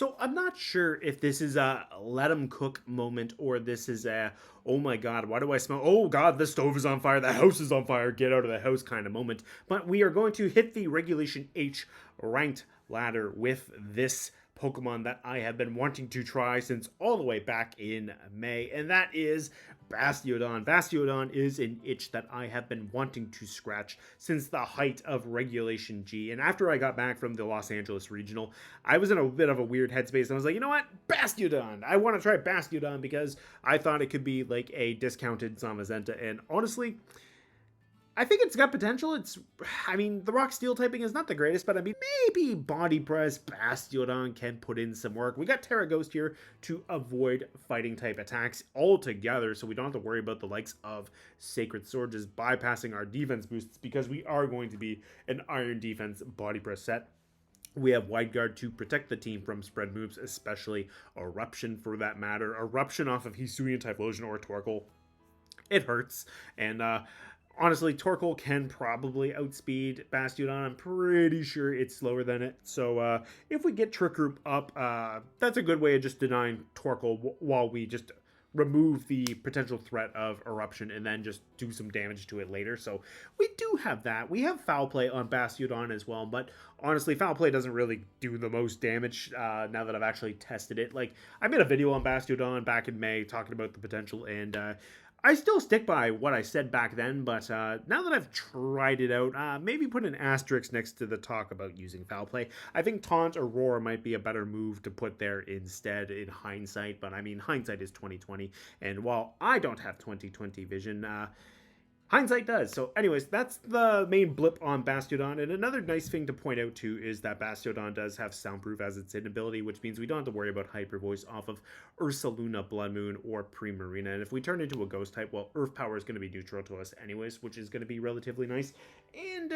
So I'm not sure if this is a let 'em cook moment or this is a oh my god, why do I smell? Oh god, the stove is on fire, the house is on fire, get out of the house kind of moment. But we are going to hit the Regulation H ranked ladder with this Pokemon that I have been wanting to try since all the way back in May, and that is Bastiodon. Bastiodon is an itch that I have been wanting to scratch since the height of Regulation G. And after I got back from the Los Angeles Regional, I was in a bit of a weird headspace, and I was like, you know what? Bastiodon! I want to try Bastiodon because I thought it could be like a discounted Zamazenta, and honestly, I think it's got potential. I mean, the rock steel typing is not the greatest, but I mean, maybe body press Bastiodon can put in some work. We got Terra Ghost here to avoid fighting type attacks altogether, so we don't have to worry about the likes of Sacred Sword just bypassing our defense boosts because we are going to be an Iron Defense body press set. We have Wide Guard to protect the team from spread moves, especially Eruption for that matter. Eruption off of Hisuian Typhlosion or Torkoal. It hurts, and honestly, Torkoal can probably outspeed Bastiodon. I'm pretty sure it's slower than it. So if we get Trick Room up, that's a good way of just denying Torkoal while we just remove the potential threat of Eruption and then just do some damage to it later. So we do have that. We have Foul Play on Bastiodon as well, but honestly, Foul Play doesn't really do the most damage now that I've actually tested it. Like, I made a video on Bastiodon back in May talking about the potential, and I still stick by what I said back then, but now that I've tried it out, maybe put an asterisk next to the talk about using Foul Play. I think Taunt or Roar might be a better move to put there instead in hindsight, but I mean, hindsight is 2020, and while I don't have 2020 vision, hindsight does. So anyways, that's the main blip on Bastiodon. And another nice thing to point out too is that Bastiodon does have Soundproof as its hidden ability, which means we don't have to worry about Hyper Voice off of Ursaluna-Blood Moon or Primarina. And if we turn into a Ghost type, well, Earth Power is going to be neutral to us anyways, which is going to be relatively nice. And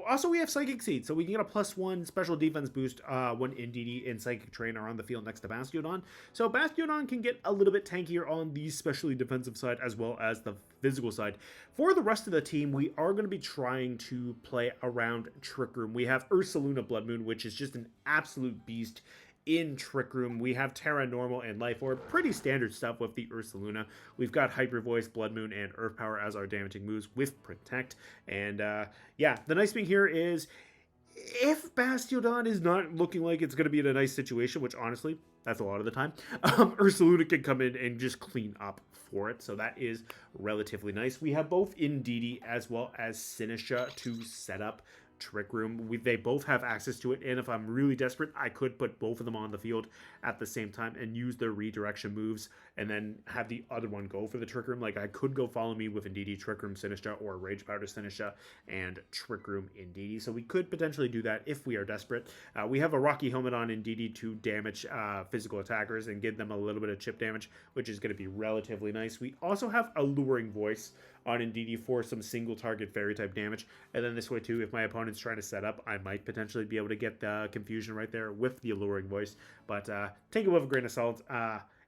also we have Psychic Seed, so we can get a +1 special defense boost when Indeedee and Psychic Terrain are on the field next to Bastiodon. So Bastiodon can get a little bit tankier on the specially defensive side as well as the physical side. For the rest of the team, we are going to be trying to play around Trick Room. We have Ursaluna-Blood Moon, which is just an absolute beast in Trick Room. We have Tera Normal and Life Orb. Pretty standard stuff with the Ursaluna. We've got Hyper Voice, Blood Moon, and Earth Power as our damaging moves with Protect. And yeah, the nice thing here is if Bastiodon is not looking like it's going to be in a nice situation, which honestly, that's a lot of the time, Ursaluna can come in and just clean up for it. So that is relatively nice. We have both Indeedee as well as Sinistcha to set up Trick Room. They both have access to it, and if I'm really desperate, I could put both of them on the field at the same time and use their redirection moves and then have the other one go for the Trick Room. Like, I could go Follow Me with Indeedee, Trick Room, Sinistcha, or Rage Powder, Sinistcha, and Trick Room, Indeedee. So we could potentially do that if we are desperate. We have a Rocky Helmet on Indeedee to damage physical attackers and give them a little bit of chip damage, which is going to be relatively nice. We also have Alluring Voice on Indeedee for some single target fairy type damage, and then this way too, if my opponent's trying to set up, I might potentially be able to get the confusion right there with the Alluring Voice, but take it with a grain of salt.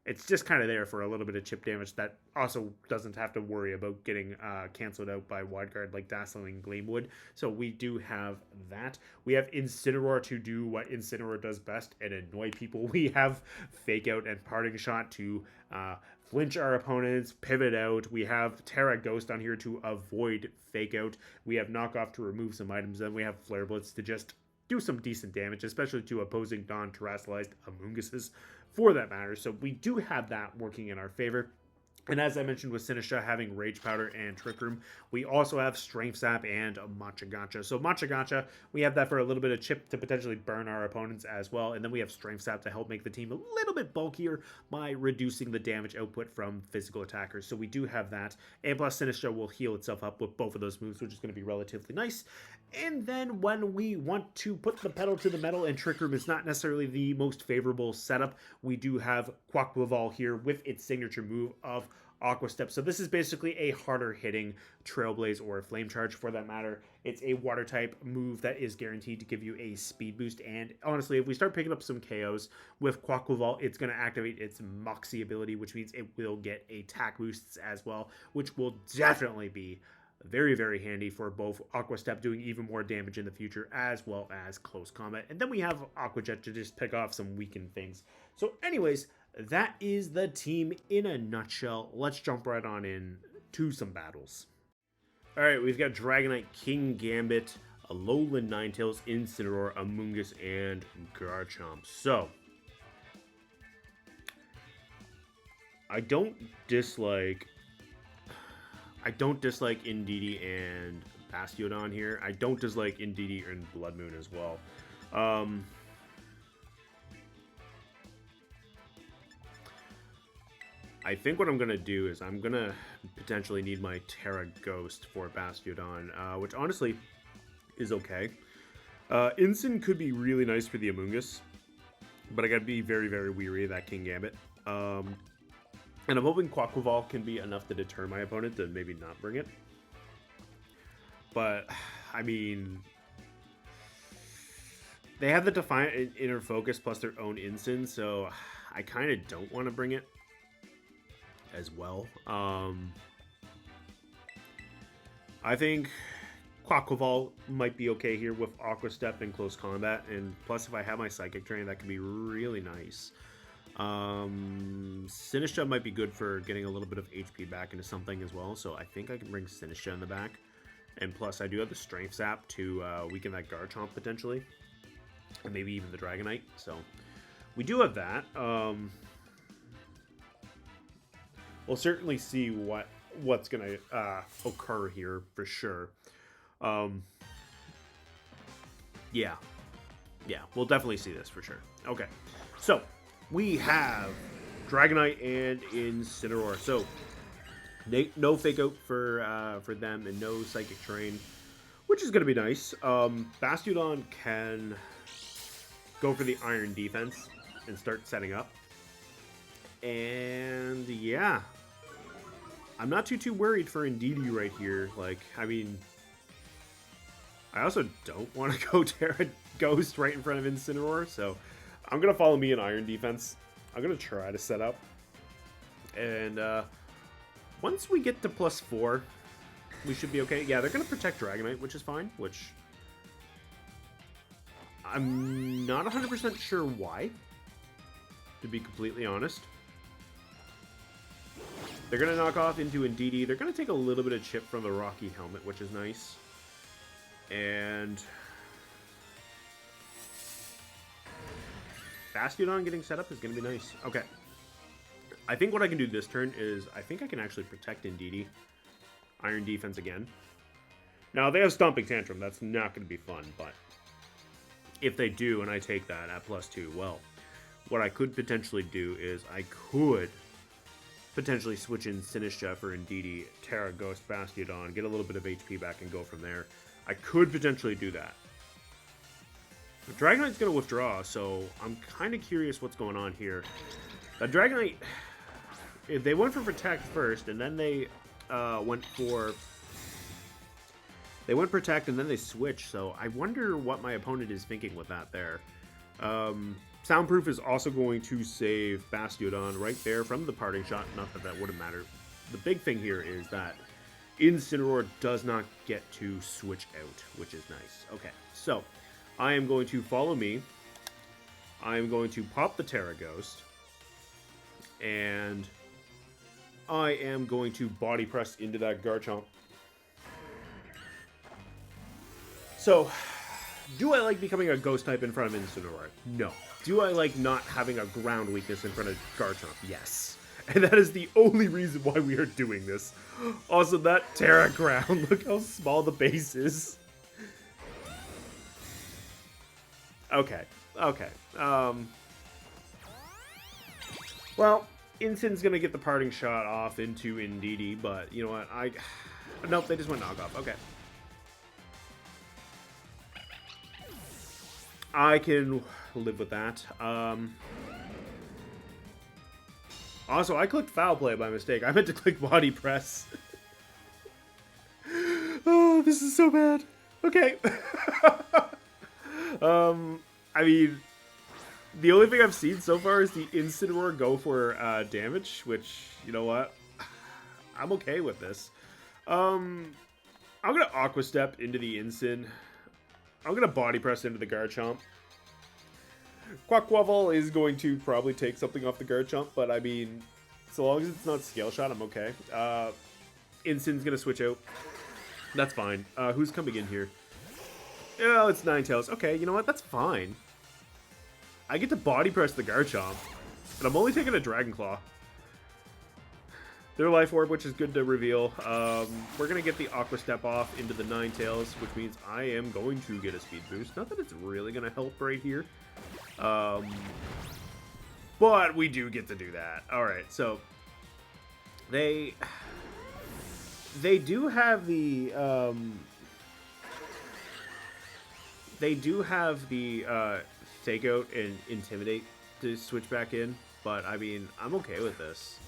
It's just kind of there for a little bit of chip damage that also doesn't have to worry about getting canceled out by Wide Guard like Dazzling Gleam would. So we do have that. We have Incineroar to do what Incineroar does best and annoy people. We have Fake Out and Parting Shot to flinch our opponents, pivot out. We have Tera Ghost on here to avoid Fake Out. We have Knockoff to remove some items. Then we have Flare Blitz to just do some decent damage, especially to opposing non-terrestrialized Amoonguses for that matter. So we do have that working in our favor. And as I mentioned with Sinistcha having Rage Powder and Trick Room, we also have Strength Sap and Matcha Gotcha. So Matcha Gotcha, we have that for a little bit of chip to potentially burn our opponents as well. And then we have Strength Sap to help make the team a little bit bulkier by reducing the damage output from physical attackers. So we do have that. And plus Sinistcha will heal itself up with both of those moves, which is going to be relatively nice. And then when we want to put the pedal to the metal and Trick Room is not necessarily the most favorable setup, we do have Quaquaval here with its signature move of Aqua Step. So this is basically a harder hitting Trailblaze or Flame Charge for that matter. It's a water type move that is guaranteed to give you a speed boost. And honestly, if we start picking up some KOs with Quaquaval, it's going to activate its Moxie ability, which means it will get attack boosts as well, which will definitely be Very, very handy for both Aqua Step doing even more damage in the future, as well as close combat. And then we have Aqua Jet to just pick off some weakened things. So anyways, that is the team in a nutshell. Let's jump right on in to some battles. All right, we've got Dragonite, King Gambit, Alolan Ninetales, Incineroar, Amoonguss, and Garchomp. So, I don't dislike Indeedee and Bastiodon here. I don't dislike Indeedee and Bloodmoon as well. I think what I'm going to do is I'm going to potentially need my Tera Ghost for Bastiodon, which honestly is okay. Incin could be really nice for the Amoonguss, but I got to be very, very weary of that King Gambit. And I'm hoping Quaquaval can be enough to deter my opponent to maybe not bring it. But, I mean, they have the Defiant Inner Focus plus their own Incin, so I kind of don't want to bring it as well. I think Quaquaval might be okay here with Aqua Step in close combat, and plus if I have my Psychic Drain, that could be really nice. Sinistcha might be good for getting a little bit of HP back into something as well, so I think I can bring Sinistcha in the back. And plus I do have the Strength Sap to weaken that Garchomp potentially, and maybe even the Dragonite, so we do have that. We'll certainly see what's gonna occur here for sure. Yeah, we'll definitely see this for sure. Okay, so we have Dragonite and Incineroar. So no Fake Out for them, and no Psychic Terrain, which is gonna be nice. Bastiodon can go for the Iron Defense and start setting up. And yeah, I'm not too worried for Indeedee right here. Like, I mean, I also don't want to go Tera Ghost right in front of Incineroar, so I'm gonna follow me in Iron Defense. I'm gonna try to set up, and once we get to +4, we should be okay. Yeah, they're gonna protect Dragonite, which is fine. Which I'm not 100% sure why, to be completely honest. They're going to knock off into Indeedee. They're going to take a little bit of chip from the Rocky Helmet, which is nice. And Bastiodon getting set up is going to be nice. Okay. I think what I can do this turn is I think I can actually protect Indeedee. Iron Defense again. Now, they have Stomping Tantrum. That's not going to be fun, but if they do and I take that at +2, well, what I could potentially do is I could potentially switch in Sinistcha for Indeedee, Tera Ghost, Bastiodon, get a little bit of HP back and go from there. I could potentially do that. The Dragonite's going to withdraw, so I'm kind of curious what's going on here. The Dragonite, if they went for Protect first, and then they went Protect, and then they switched, so I wonder what my opponent is thinking with that there. Soundproof is also going to save Bastiodon right there from the parting shot. Not that that would have mattered. The big thing here is that Incineroar does not get to switch out, which is nice. Okay, so I am going to follow me. I am going to pop the Tera Ghost. And I am going to body press into that Garchomp. So, do I like becoming a Ghost type in front of Incineroar? No. Do I like not having a ground weakness in front of Garchomp? Yes. And that is the only reason why we are doing this. Also, that Tera ground, look how small the base is. Okay. Well, Incin's gonna get the parting shot off into Indeedee, but you know what? Nope, they just went knockoff. Okay. I can live with that. Also, I clicked Foul Play by mistake. I meant to click Body Press. Oh, this is so bad. Okay. I mean, the only thing I've seen so far is the Incineroar go for damage, which, you know what? I'm okay with this. I'm going to Aqua Step into the Incin. I'm going to Body Press into the Garchomp. Quaquaval is going to probably take something off the Garchomp, but I mean, so long as it's not Scale Shot, I'm okay. Incin's going to switch out. That's fine. Who's coming in here? Oh, it's Ninetales. Okay, you know what? That's fine. I get to Body Press the Garchomp, and I'm only taking a Dragon Claw. Their Life Orb, which is good to reveal. We're going to get the Aqua Step off into the Ninetales, which means I am going to get a Speed Boost. Not that it's really going to help right here. But we do get to do that. Alright, so they do have the Fake Out and Intimidate to switch back in, but I mean, I'm okay with this.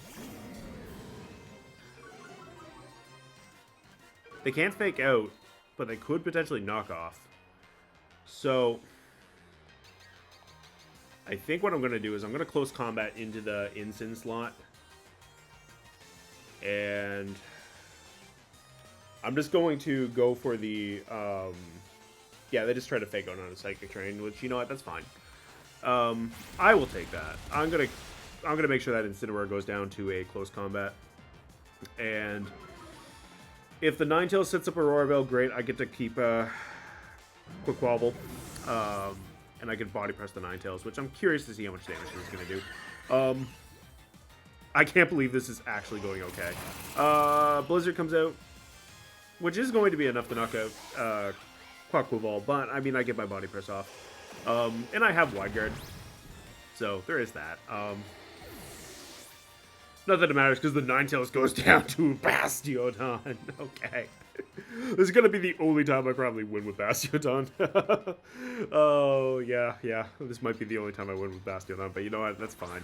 They can't Fake Out, but they could potentially knock off. So I think what I'm going to do is I'm going to close combat into the Incin slot. And I'm just going to go for the... yeah, they just try to Fake Out on a Psychic Terrain, which, you know what, that's fine. I will take that. I'm gonna make sure that Incineroar goes down to a close combat. And if the Ninetales sets up a Roarabelle, great. I get to keep Quaquaval. And I can Body Press the Ninetales, which I'm curious to see how much damage this is going to do. I can't believe this is actually going okay. Blizzard comes out, which is going to be enough to knock out Quaquaval, but I mean, I get my Body Press off. And I have Wide Guard, so there is that. Not that it matters, because the Ninetales goes down to Bastiodon. Okay. This is going to be the only time I probably win with Bastiodon. Oh, yeah. This might be the only time I win with Bastiodon, but you know what? That's fine.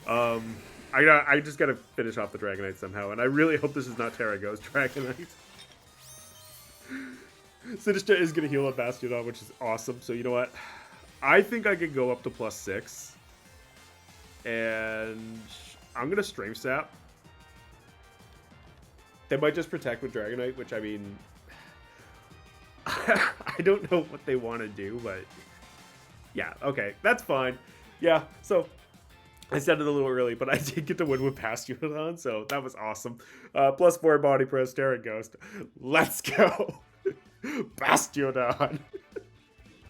I just got to finish off the Dragonite somehow, and I really hope this is not Tera Ghost Dragonite. Sinistcha is going to heal on Bastiodon, which is awesome, so you know what? I think I could go up to +6. And I'm going to Stream Sap. They might just protect with Dragonite, which, I mean, I don't know what they want to do, but yeah, okay, that's fine. Yeah, so I said it a little early, but I did get to win with Bastiodon, so that was awesome. +4 Body Press, Tera Ghost. Let's go! Bastiodon!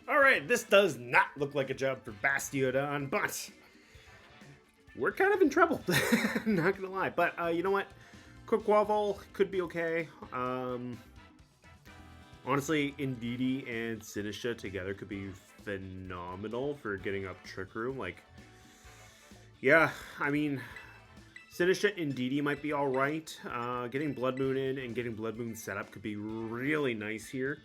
Alright, this does not look like a job for Bastiodon, but we're kind of in trouble. Not gonna lie, but you know what? Quaquaval could be okay. Honestly, Indeedee and Sinistcha together could be phenomenal for getting up Trick Room. Like, yeah, I mean, Sinistcha Indeedee might be alright. Getting Bloodmoon in and getting Bloodmoon set up could be really nice here.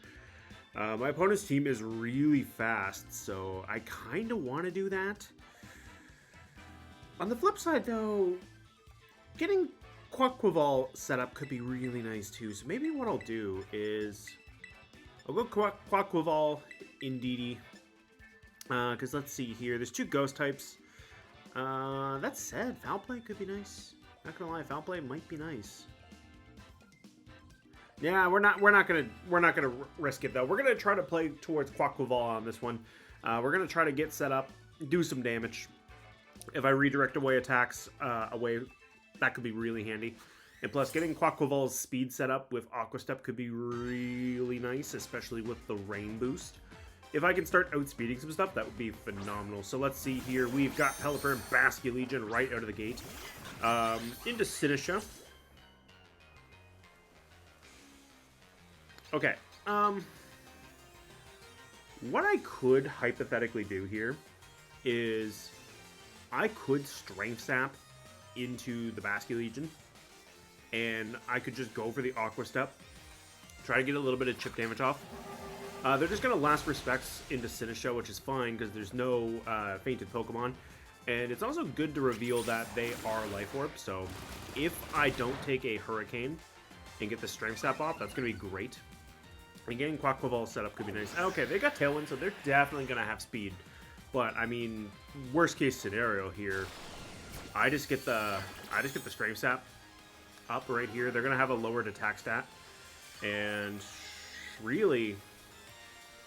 My opponent's team is really fast, so I kind of want to do that. On the flip side, though, getting Quaquaval set up could be really nice too. So maybe what I'll do is I'll go Quaquaval, Indeedee. Because let's see here. There's 2 ghost types. That said, Foul Play could be nice. Not gonna lie, Foul Play might be nice. Yeah, we're not gonna risk it though. We're gonna try to play towards Quaquaval on this one. We're gonna try to get set up, do some damage. If I redirect away attacks away, that could be really handy. And plus, getting Quaquaval's speed set up with Aqua Step could be really nice, especially with the rain boost. If I can start outspeeding some stuff, that would be phenomenal. So let's see here. We've got Pelipper and Basculegion right out of the gate. Into Sinistcha. Okay. What I could hypothetically do here is I could Strength Sap into the Basculegion, and I could just go for the Aqua Step, try to get a little bit of chip damage off. They're just going to Last Respects into Sinistcha, which is fine because there's no fainted Pokemon, and it's also good to reveal that they are Life Orb, so if I don't take a Hurricane and get the Strength Sap off, that's going to be great. And getting Quaquaval set up could be nice. Okay, they got Tailwind, so they're definitely going to have speed. But, I mean, worst case scenario here, I just get the Strength Sap up right here. They're going to have a lowered attack stat. And really,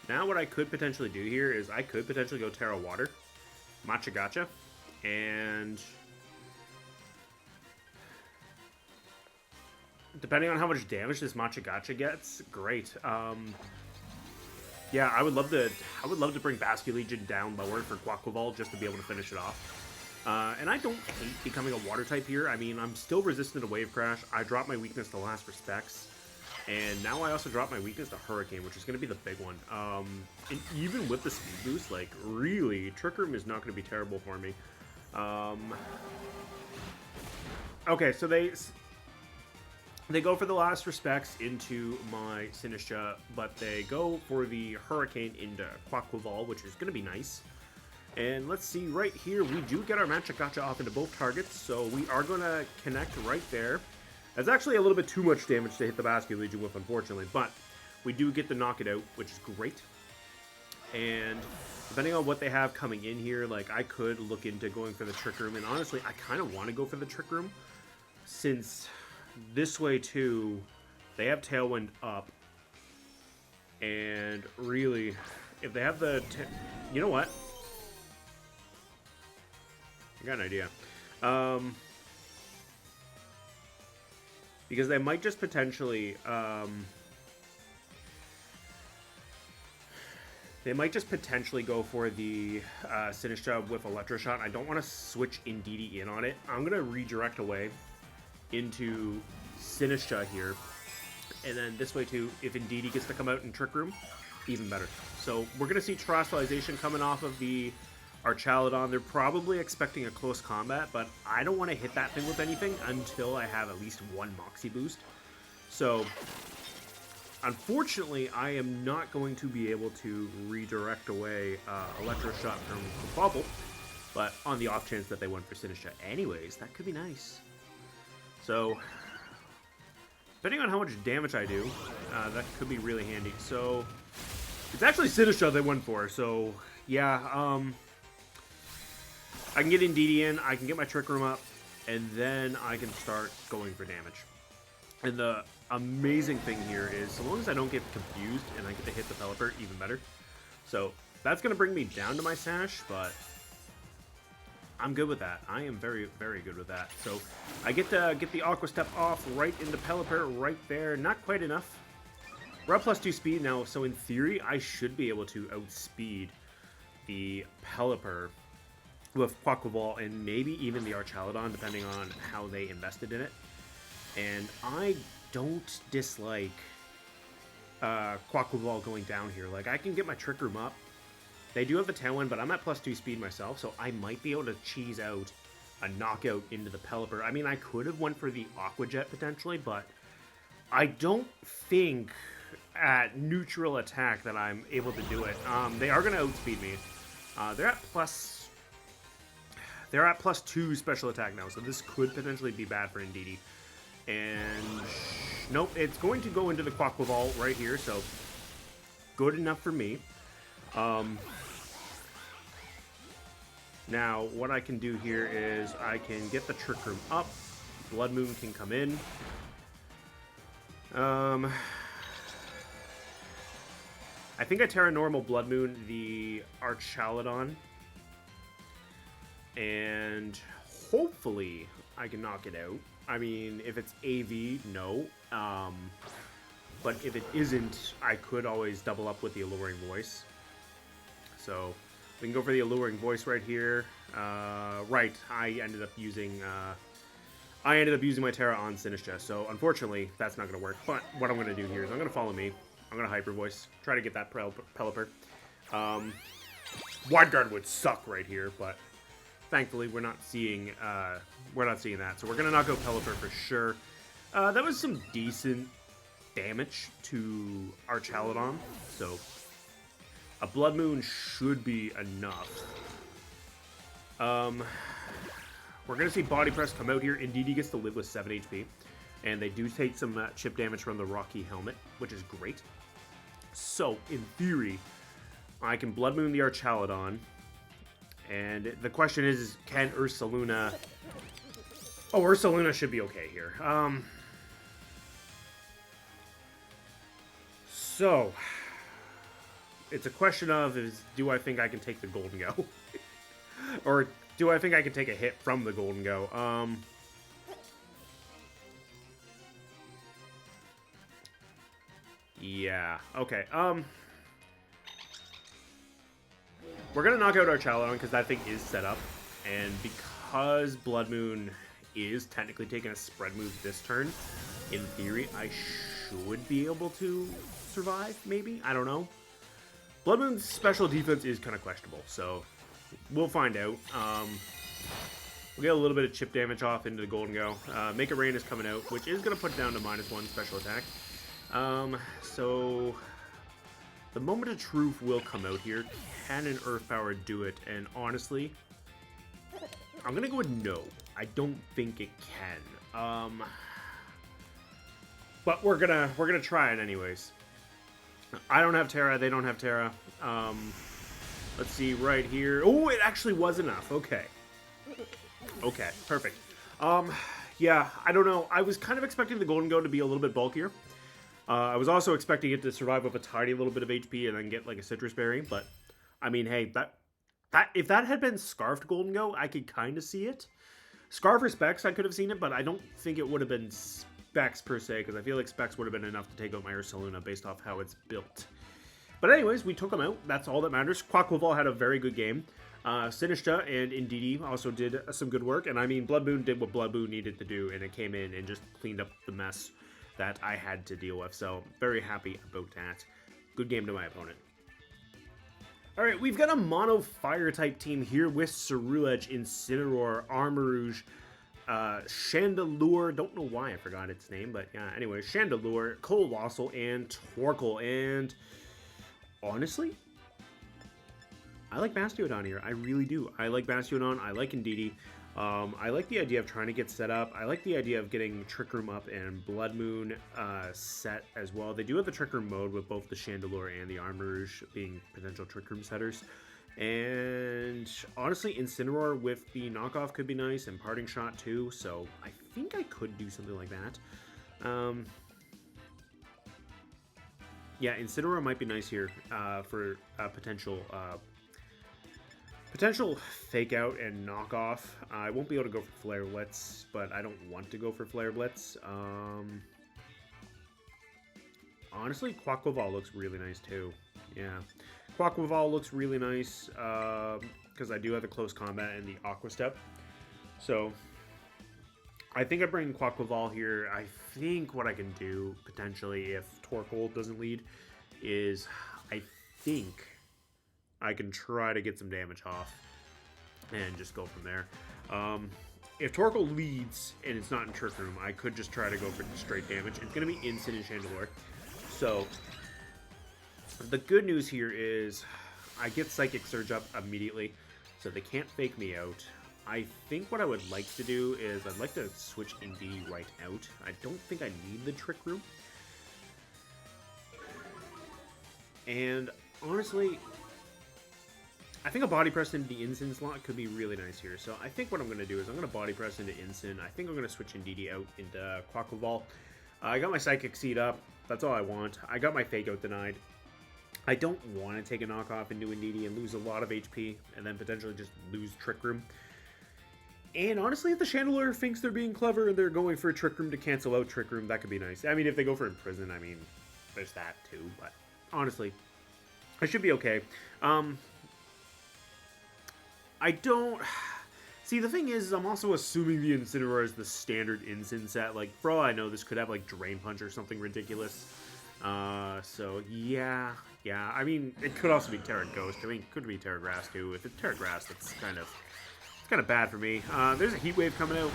now what I could potentially do here is I could potentially go Tera Water, Machagacha, and depending on how much damage this Machagacha gets, great. Yeah, I would love to bring Bastiodon down lower for Quaquaval just to be able to finish it off. And I don't hate becoming a water type here. I mean, I'm still resistant to Wave Crash. I dropped my weakness to Last Respects. And now I also dropped my weakness to Hurricane, which is going to be the big one. And even with the speed boost, like, really, Trick Room is not going to be terrible for me. Okay, so they go for the Last Respects into my Sinistcha, but they go for the Hurricane into Quaquaval, which is going to be nice. And let's see, right here, we do get our Machagacha off into both targets, so we are going to connect right there. That's actually a little bit too much damage to hit the Bastiodon with, unfortunately, but we do get to knock it out, which is great. And depending on what they have coming in here, like, I could look into going for the Trick Room, and honestly, I kind of want to go for the Trick Room, since this way, too, they have Tailwind up, and really, if they have the... You know what? I got an idea. Because they might just potentially... they might just potentially go for the Sinistcha with Electroshot. I don't want to switch Indeedee in on it. I'm going to redirect away into Sinistcha here. And then this way too, if Indeedee gets to come out in Trick Room, even better. So we're going to see Terastallization coming off of the Ursaluna-Blood. They're probably expecting a close combat, but I don't want to hit that thing with anything until I have at least one Moxie boost. So unfortunately, I am not going to be able to redirect away Electroshot from Quaquaval, but on the off chance that they went for Sinistcha anyways, that could be nice. So depending on how much damage I do, that could be really handy. So it's actually Sinistcha they went for, so yeah, I can get Indeedee in, I can get my Trick Room up, and then I can start going for damage. And the amazing thing here is, so long as I don't get confused and I get to hit the Pelipper, even better. So that's going to bring me down to my Sash, but I'm good with that. I am very, very good with that. So I get to get the Aqua Step off right into Pelipper right there. Not quite enough. We're at +2 speed now, so in theory, I should be able to outspeed the Pelipper with Quaquaval and maybe even the Ursaluna, depending on how they invested in it. And I don't dislike Quaquaval going down here. Like, I can get my Trick Room up. They do have the Tailwind, but I'm at +2 speed myself, so I might be able to cheese out a knockout into the Pelipper. I mean, I could have went for the Aqua Jet potentially, but I don't think at neutral attack that I'm able to do it. They are going to outspeed me. They're at +2 special attack now, so this could potentially be bad for Indeedee. And nope, it's going to go into the Quaquaval right here, so good enough for me. Now, what I can do here is I can get the Trick Room up. Bloodmoon can come in. I think I Tera Normal Bloodmoon the Ursaluna, and hopefully I can knock it out. I mean, if it's AV, no. But if it isn't, I could always double up with the Alluring Voice. So we can go for the Alluring Voice right here. Right, I ended up using my Tera on Sinistcha, so unfortunately that's not going to work. But what I'm going to do here is I'm going to follow me. I'm going to Hyper Voice, try to get that Pelipper. Wide Guard would suck right here, but thankfully we're not seeing that. So we're going to knock out Pelipper for sure. That was some decent damage to Ursaluna, so a Bloodmoon should be enough. We're going to see Body Press come out here. Indeedee gets to live with 7 HP. And they do take some chip damage from the Rocky Helmet, which is great. So, in theory, I can Bloodmoon the Ursaluna. And the question is, can Ursaluna... Oh, Ursaluna should be okay here. So, it's a question of, do I think I can take the Golden Go? Or do I think I can take a hit from the Golden Go? Yeah, okay. We're going to knock out our Ursaluna because that thing is set up. And because Bloodmoon is technically taking a spread move this turn, in theory, I should be able to survive, maybe? I don't know. Bloodmoon's special defense is kind of questionable, so we'll find out. We'll get a little bit of chip damage off into the Golden Go. Make It Rain is coming out, which is going to put it down to -1 special attack. So the Moment of Truth will come out here. Can an Earth Power do it? And honestly, I'm going to go with no. I don't think it can. But we're gonna try it anyways. I don't have Tera, they don't have Tera. Let's see right here. Oh, it actually was enough. Okay. Okay, perfect. Yeah, I don't know. I was kind of expecting the Golden Go to be a little bit bulkier. I was also expecting it to survive with a tiny little bit of HP and then get like a Citrus Berry, but I mean, hey, that if that had been Scarfed Golden Go, I could kind of see it. Scarf or Specs, I could have seen it, but I don't think it would have been Specs per se, because I feel like Specs would have been enough to take out my Ursaluna based off how it's built. But anyways, we took him out. That's all that matters. Quaquaval had a very good game. Sinistcha and Indeedee also did some good work, and I mean, Bloodmoon did what Bloodmoon needed to do, and it came in and just cleaned up the mess that I had to deal with, so very happy about that. Good game to my opponent. Alright, we've got a mono fire-type team here with Ceruledge, Incineroar, Armarouge, Chandelure, don't know why I forgot its name, but yeah, anyway, Chandelure, Colossal, and Torkoal, and honestly, I like Bastiodon here. I really do. I like Bastiodon. I like Indeedee. I like the idea of trying to get set up. I like the idea of getting Trick Room up and Bloodmoon set as well. They do have the Trick Room mode with both the Chandelure and the Armarouge being potential Trick Room setters. And honestly, Incineroar with the knockoff could be nice, and Parting Shot too. So I think I could do something like that. Yeah, Incineroar might be nice here for potential Fake Out and Knockoff. I won't be able to go for Flare Blitz, but I don't want to go for Flare Blitz. Honestly, Quaquaval looks really nice too. Yeah, Quaquaval looks really nice because I do have the Close Combat and the Aqua Step. So I think I bring Quaquaval here. I think what I can do potentially if Torkoal doesn't lead is I think I can try to get some damage off and just go from there. If Torkoal leads and it's not in Trick Room, I could just try to go for straight damage. It's going to be Instant and Chandelure. So the good news here is I get Psychic Surge up immediately, so they can't fake me out. I think what I would like to do is I'd like to switch Indeedee right out. I don't think I need the Trick Room. And honestly, I think a Body Press into the Incin slot could be really nice here. So I think what I'm going to do is I'm going to Body Press into Incin. I think I'm going to switch Indeedee out into Quaquaval. I got my Psychic Seed up. That's all I want. I got my Fake Out denied. I don't want to take a knockoff into Indeedee and lose a lot of HP and then potentially just lose Trick Room. And honestly, if the Chandelure thinks they're being clever and they're going for a Trick Room to cancel out Trick Room, that could be nice. I mean, if they go for Imprison, I mean, there's that too. But honestly, I should be okay. I don't... See, the thing is, I'm also assuming the Incineroar is the standard Incin set. Like, for all I know, this could have, like, Drain Punch or something ridiculous. So, yeah. I mean, it could also be Tera Ghost. I mean, it could be Tera Grass, too. If it's Tera Grass, that's kind of bad for me. There's a Heat Wave coming out.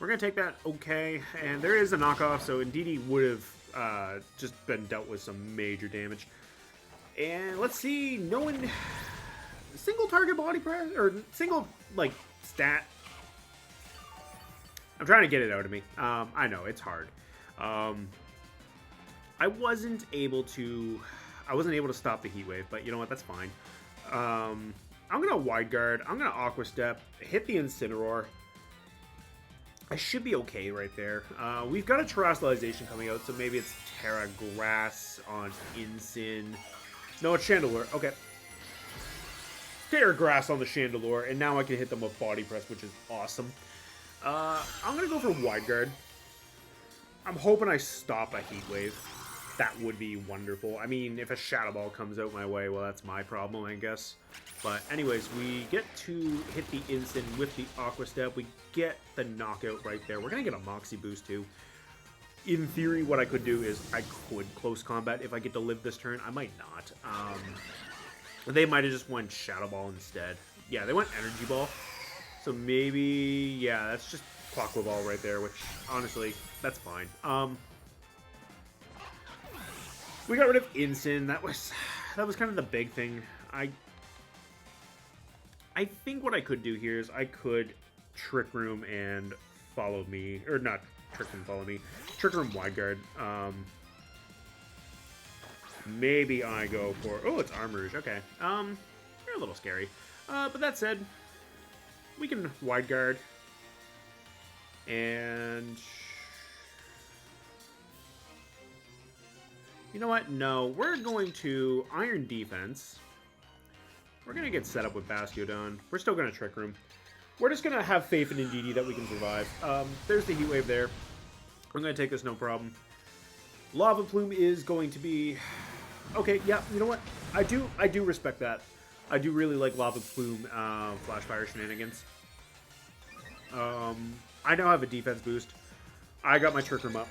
We're going to take that okay. And there is a knockoff, so Indeedee would have just been dealt with some major damage. And let's see, no one... Single target body press, or single, like, stat. I'm trying to get it out of me. I know, it's hard. I wasn't able to stop the Heat Wave, but you know what, that's fine. I'm going to Wide Guard, I'm going to Aqua Step, hit the Incineroar. I should be okay right there. We've got a Terrestrialization coming out, so maybe it's Tera Grass on Incin. No, it's Chandelure. Okay. Tera Grass on the Chandelure, and now I can hit them with Body Press, which is awesome. I'm going to go for Wide Guard. I'm hoping I stop a Heat Wave. That would be wonderful. I mean, if a Shadow Ball comes out my way, well, that's my problem, I guess. But anyways, we get to hit the Incin with the Aqua Step. We get the knockout right there. We're going to get a Moxie boost, too. In theory, what I could do is I could close combat if I get to live this turn. I might not. They might have just went Shadow Ball instead. Yeah, they went Energy Ball. So maybe, yeah, that's just Quaquaval right there, which, honestly, that's fine. We got rid of Incin. That was kind of the big thing. I think what I could do here is I could Trick Room and follow me, or not Trick Room, follow me. Trick Room Wide Guard. Maybe I go for, oh, it's Armourouge. Okay. They're a little scary. But that said, we can Wide Guard. And you know what? No, we're going to Iron Defense. We're going to get set up with Bastiodon. We're still going to Trick Room. We're just going to have faith in Indeedee that we can survive. There's the Heat Wave there. I'm going to take this no problem. Lava Plume is going to be... Okay, yeah, you know what? I do respect that. I do really like Lava Plume Flash Fire shenanigans. I now have a defense boost. I got my Trick Room up.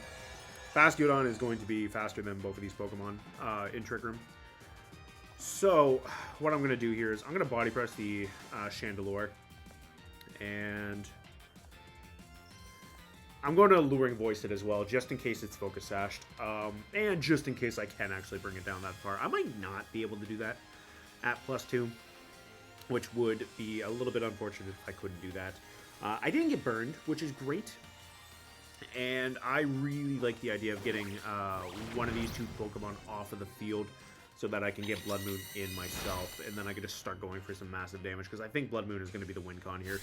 Bastiodon is going to be faster than both of these Pokemon in Trick Room. So, what I'm going to do here is I'm going to Body Press the Chandelure. And I'm going to Alluring Voice it as well, just in case it's Focus Sashed. And just in case I can actually bring it down that far. I might not be able to do that at +2, which would be a little bit unfortunate if I couldn't do that. I didn't get burned, which is great. And I really like the idea of getting one of these two Pokemon off of the field so that I can get Bloodmoon in myself, and then I can just start going for some massive damage, because I think Bloodmoon is going to be the win con here.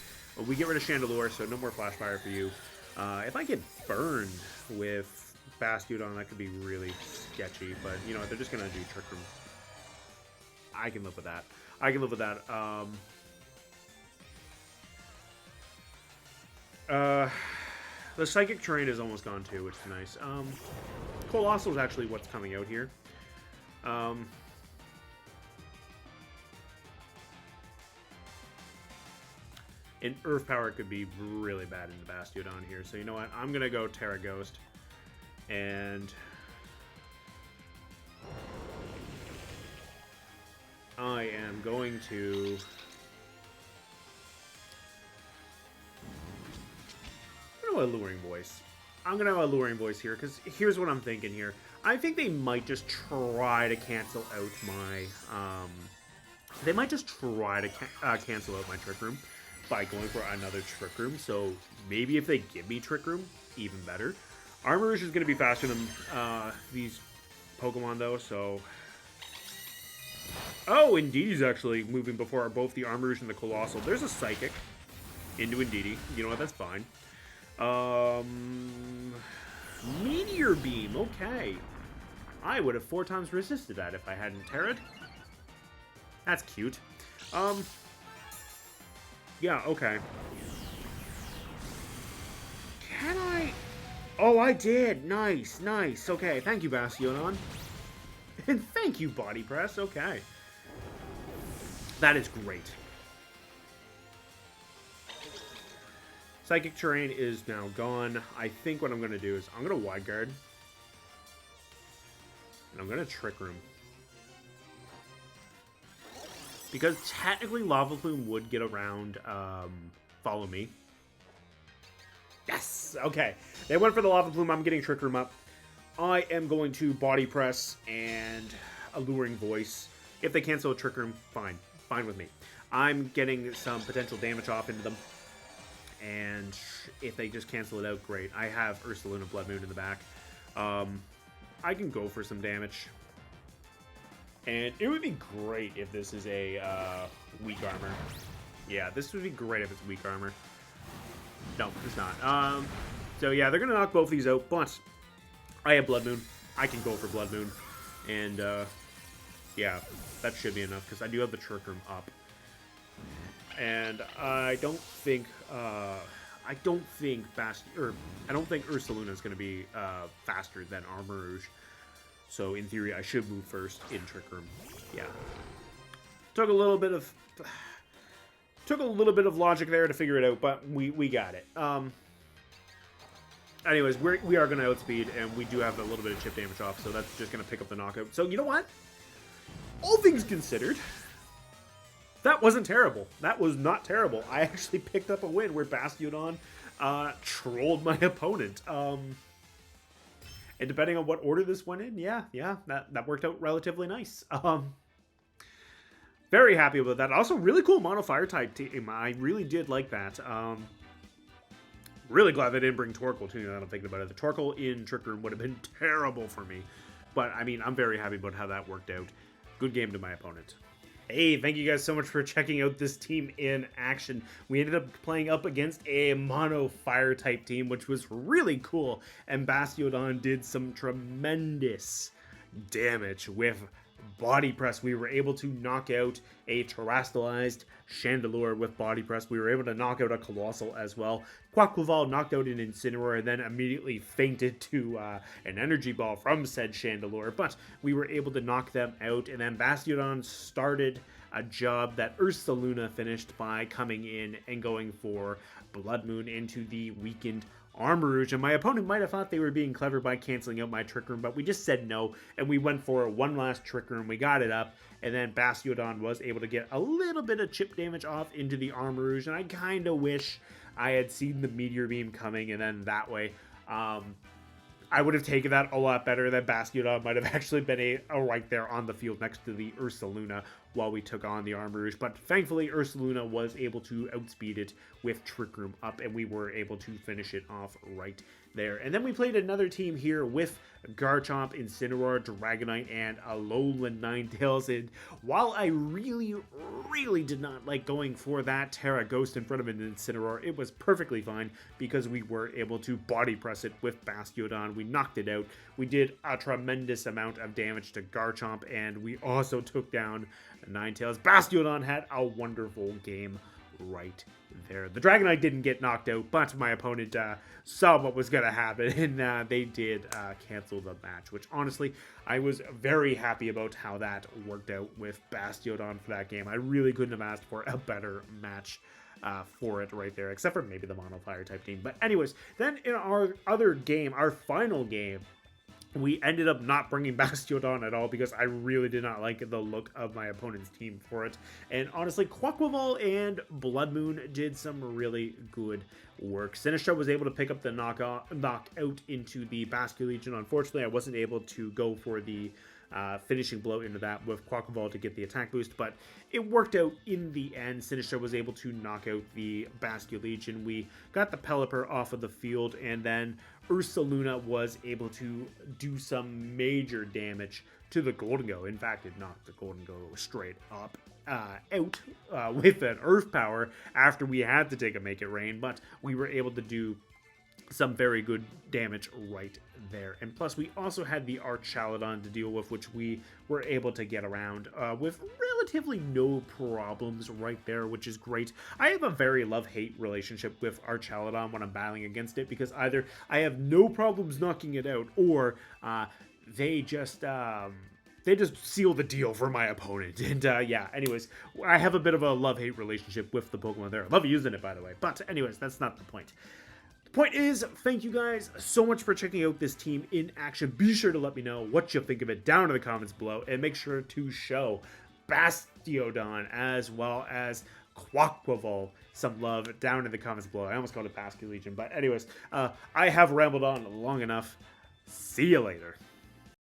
We get rid of Chandelure, so no more Flash Fire for you. If I get burned with Bastiodon, that could be really sketchy, but you know what, they're just going to do Trick Room. I can live with that. I can live with that. The Psychic Terrain is almost gone too, which is nice. Colossal is actually what's coming out here. And Earth Power could be really bad in the Bastiodon here. So you know what? I'm going to go Terra Ghost. And I am going to... Alluring Voice. I'm going to Alluring Voice here, because here's what I'm thinking here. I think they might just try to cancel out my... they might just try to cancel out my Trick Room by going for another Trick Room. So maybe if they give me Trick Room, even better. Armourouge is going to be faster than these Pokemon, though, so... Oh, Indeedee's actually moving before both the Armourouge and the Colossal. There's a Psychic into Indeedee. You know what? That's fine. Meteor Beam, okay. I would have 4 times resisted that if I hadn't Terra'd. That's cute. Yeah, okay. Can I? Oh, I did. Nice, nice. Okay, thank you, Bastiodon. And thank you, Body Press. Okay. That is great. Psychic Terrain is now gone. I think what I'm going to do is I'm going to Wide Guard. And I'm going to Trick Room. Because technically Lava Plume would get around Follow Me. Yes! Okay. They went for the Lava Plume. I'm getting Trick Room up. I am going to Body Press and Alluring Voice. If they cancel a Trick Room, fine. Fine with me. I'm getting some potential damage off into them. And if they just cancel it out, great. I have Ursaluna-Blood Moon in the back. I can go for some damage. And it would be great if this is a weak armor. Yeah, this would be great if it's weak armor. No, it's not. So yeah, they're going to knock both these out, but I have Bloodmoon. I can go for Bloodmoon. And, yeah, that should be enough, because I do have the Trick Room up. And I don't think Ursaluna is going to be faster than Armarouge. So in theory, I should move first in Trick Room. Yeah. Took a little bit of logic there to figure it out, but we got it. Anyways, we are going to outspeed, and we do have a little bit of chip damage off, so that's just going to pick up the knockout. So you know what? All things considered, that wasn't terrible. That was not terrible. I actually picked up a win where Bastiodon trolled my opponent. And depending on what order this went in, yeah, that worked out relatively nice. Very happy about that. Also, really cool mono fire type team. I really did like that. Really glad they didn't bring Torkoal too, now that I'm thinking about it. The Torkoal in Trick Room would have been terrible for me. But, I mean, I'm very happy about how that worked out. Good game to my opponent. Hey, thank you guys so much for checking out this team in action. We ended up playing up against a mono fire type team, which was really cool. And Bastiodon did some tremendous damage with body press. We were able to knock out a terastallized Chandelure with body press. We were able to knock out a Colossal as well. Quaquaval knocked out an Incineroar and then immediately fainted to an energy ball from said Chandelure, but we were able to knock them out, and then Bastiodon started a job that Ursaluna finished by coming in and going for Bloodmoon into the weakened Armarouge, and my opponent might have thought they were being clever by canceling out my Trick Room, but we just said no, and we went for one last Trick Room. We got it up, and then Bastiodon was able to get a little bit of chip damage off into the Armarouge, and I kind of wish I had seen the Meteor Beam coming, and then that way, I would have taken that a lot better. Than Bastiodon might have actually been right there on the field next to the Ursaluna while we took on the Armarouge. But thankfully, Ursaluna was able to outspeed it with Trick Room up, and we were able to finish it off right there. And then we played another team here with Garchomp, Incineroar, Dragonite, and Alolan Ninetales. And while I really did not like going for that Tera Ghost in front of an Incineroar, it was perfectly fine because we were able to body press it with Bastiodon. We knocked it out. We did a tremendous amount of damage to Garchomp, and we also took down Ninetales. Bastiodon had a wonderful game right there. The Dragonite didn't get knocked out, but my opponent saw what was going to happen, and they did cancel the match, which honestly, I was very happy about how that worked out with Bastiodon for that game. I really couldn't have asked for a better match for it right there, except for maybe the Mono Fire type team. But anyways, then in our other game, our final game, we ended up not bringing Bastiodon at all because I really did not like the look of my opponent's team for it. And honestly, Quaquaval and Bloodmoon did some really good work. Sinistcha was able to pick up the knockout into the Bastiodon. Unfortunately, I wasn't able to go for the finishing blow into that with Quaquaval to get the attack boost, but it worked out in the end. Sinistcha was able to knock out the Bastiodon. We got the Pelipper off of the field, and then Ursaluna was able to do some major damage to the Gholdengo. In fact, it knocked the Gholdengo straight up out with an Earth Power after we had to take a Make It Rain, but we were able to do some very good damage right there. And plus, we also had the Ursaluna to deal with, which we were able to get around with relatively no problems right there, which is great. I have a very love-hate relationship with Ursaluna when I'm battling against it, because either I have no problems knocking it out, or they just seal the deal for my opponent. And yeah, anyways, I have a bit of a love-hate relationship with the Pokemon there. I love using it, by the way. But anyways, that's not the point. Point is, thank you guys so much for checking out this team in action. Be sure to let me know what you think of it down in the comments below, and make sure to show Bastiodon as well as Quaquaval some love down in the comments below. I almost called it Bastiodon, but anyways, I have rambled on long enough. See you later.